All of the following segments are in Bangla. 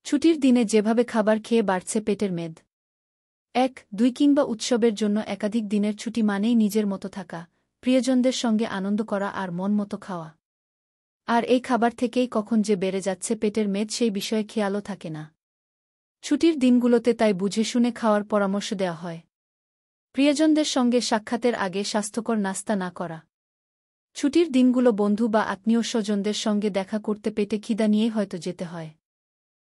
ছুটির দিনে যেভাবে খাবার খেয়ে বাড়ছে পেটের মেদ। ১, ২ কিংবা উৎসবের জন্য একাধিক দিনের ছুটি মানেই নিজের মতো থাকা, প্রিয়জনদের সঙ্গে আনন্দ করা আর মন মতো খাওয়া। আর এই খাবার থেকেই কখন যে বেড়ে যাচ্ছে পেটের মেদ সেই বিষয়ে খেয়ালও থাকে না। ছুটির দিনগুলোতে তাই বুঝে শুনে খাওয়ার পরামর্শ দেওয়া হয়। প্রিয়জনদের সঙ্গে সাক্ষাতের আগে স্বাস্থ্যকর নাস্তা না করা। ছুটির দিনগুলো বন্ধু বা আত্মীয় স্বজনদের সঙ্গে দেখা করতে পেটে খিদা নিয়েই হয়তো যেতে হয়।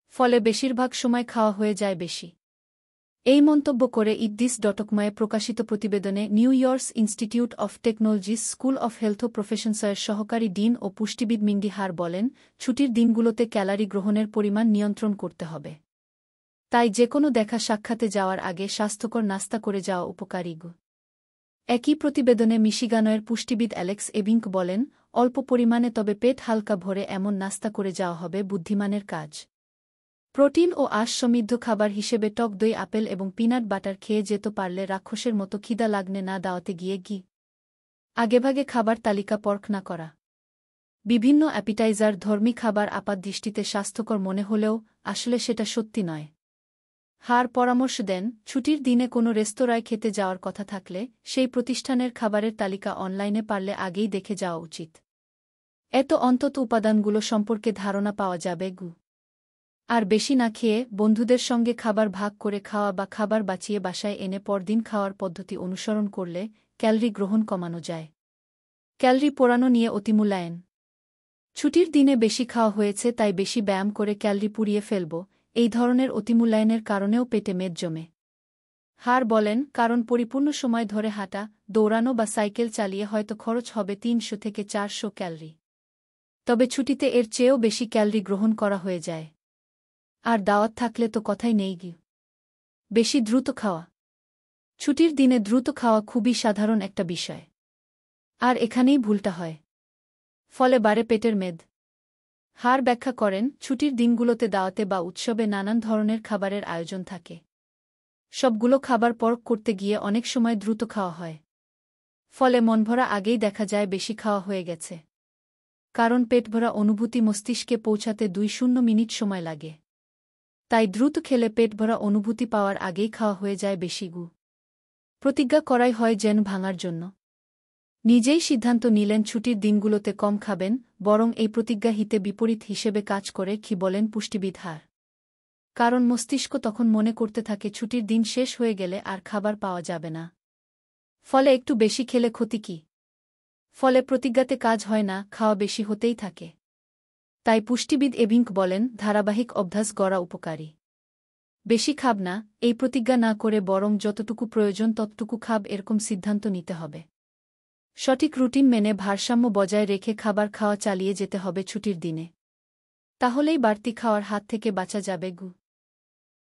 ফলে বেশিরভাগ সময় খাওয়া হয়ে যায় বেশি। এই মন্তব্য করে ইদ্দিস.কমে প্রকাশিত প্রতিবেদনে New York's institute of technology's school of health প্রফেশনসের সহকারী ডিন ও পুষ্টিবিদ মিন্ডি হার বলেন, ছুটির দিনগুলোতে ক্যালারি গ্রহণের পরিমাণ নিয়ন্ত্রণ করতে হবে। তাই যেকোনো দেখা সাক্ষাতে যাওয়ার আগে স্বাস্থ্যকর নাস্তা করে যাওয়া উপকারী। একই প্রতিবেদনে মিশিগানের পুষ্টিবিদ অ্যালেক্স এবিঙ্ক বলেন, অল্প পরিমাণে তবে পেট হালকা ভরে এমন নাস্তা করে যাওয়া হবে বুদ্ধিমানের কাজ। প্রোটিন ও আঁশ সমৃদ্ধ খাবার হিসেবে টক দই, আপেল এবং পিনাট বাটার খেয়ে যেতে পারলে রাক্ষসের মতো খিদা লাগনে না দাওয়াতে গিয়ে আগেভাগে খাবার তালিকা পরখ না করা। বিভিন্ন অ্যাপিটাইজার ধর্মী খাবার আপাতদৃষ্টিতে স্বাস্থ্যকর মনে হলেও আসলে সেটা সত্যি নয়। হার পরামর্শ দেন, ছুটির দিনে কোনো রেস্তোরাঁয় খেতে যাওয়ার কথা থাকলে সেই প্রতিষ্ঠানের খাবারের তালিকা অনলাইনে পারলে আগেই দেখে যাওয়া উচিত। এত অন্তত উপাদানগুলো সম্পর্কে ধারণা পাওয়া যাবে। আর বেশি না খেয়ে বন্ধুদের সঙ্গে খাবার ভাগ করে খাওয়া বা খাবার বাঁচিয়ে বাসায় এনে পরদিন খাওয়ার পদ্ধতি অনুসরণ করলে ক্যালরি গ্রহণ কমানো যায়। ক্যালরি পোড়ানো নিয়ে অতিমূল্যায়ন। ছুটির দিনে বেশি খাওয়া হয়েছে তাই বেশি ব্যায়াম করে ক্যালরি পুড়িয়ে ফেলব, এই ধরনের অতিমূল্যায়নের কারণেও পেটে মেদ জমে। হার বলেন, কারণ পরিপূর্ণ সময় ধরে হাঁটা, দৌড়ানো বা সাইকেল চালিয়ে হয়তো খরচ হবে ৩০০ থেকে ৪০০ ক্যালরি। তবে ছুটিতে এর চেয়েও বেশি ক্যালরি গ্রহণ করা হয়ে যায়। আর দাওয়াত থাকলে তো কথাই নেই। বেশি দ্রুত খাওয়া। ছুটির দিনে দ্রুত খাওয়া খুবই সাধারণ একটা বিষয়। আর এখানেই ভুলটা হয়। ফলে বাড়ে পেটের মেদ। হার ব্যাখ্যা করেন, ছুটির দিনগুলোতে দাওয়াতে বা উৎসবে নানান ধরনের খাবারের আয়োজন থাকে। সবগুলো খাবার পরখ করতে গিয়ে অনেক সময় দ্রুত খাওয়া হয়। ফলে মনভরা আগেই দেখা যায় বেশি খাওয়া হয়ে গেছে। কারণ পেটভরা অনুভূতি মস্তিষ্কে পৌঁছাতে ২-০ মিনিট সময় লাগে। তাই দ্রুত খেলে পেটভরা অনুভূতি পাওয়ার আগেই খাওয়া হয়ে যায় বেশি। প্রতিজ্ঞা করাই হয় যেন ভাঙার জন্য। নিজেই সিদ্ধান্ত নিলেন ছুটির দিনগুলোতে কম খাবেন, বরং এই প্রতিজ্ঞা হিতে বিপরীত হিসেবে কাজ করে বলেন পুষ্টিবিদ হার। কারণ মস্তিষ্ক তখন মনে করতে থাকে ছুটির দিন শেষ হয়ে গেলে আর খাবার পাওয়া যাবে না। ফলে একটু বেশি খেলে ক্ষতি কি? ফলে প্রতিজ্ঞাতে কাজ হয় না, খাওয়া বেশি হতেই থাকে। তাই পুষ্টিবিদ এবিঙ্ক বলেন, ধারাবাহিক অভ্যাস গড়া উপকারী। বেশি খাব না, এই প্রতিজ্ঞা না করে বরং যতটুকু প্রয়োজন ততটুকু খাব, এরকম সিদ্ধান্ত নিতে হবে। সঠিক রুটিন মেনে ভারসাম্য বজায় রেখে খাবার খাওয়া চালিয়ে যেতে হবে ছুটির দিনে। তাহলেই বাড়তি খাওয়ার হাত থেকে বাঁচা যাবে।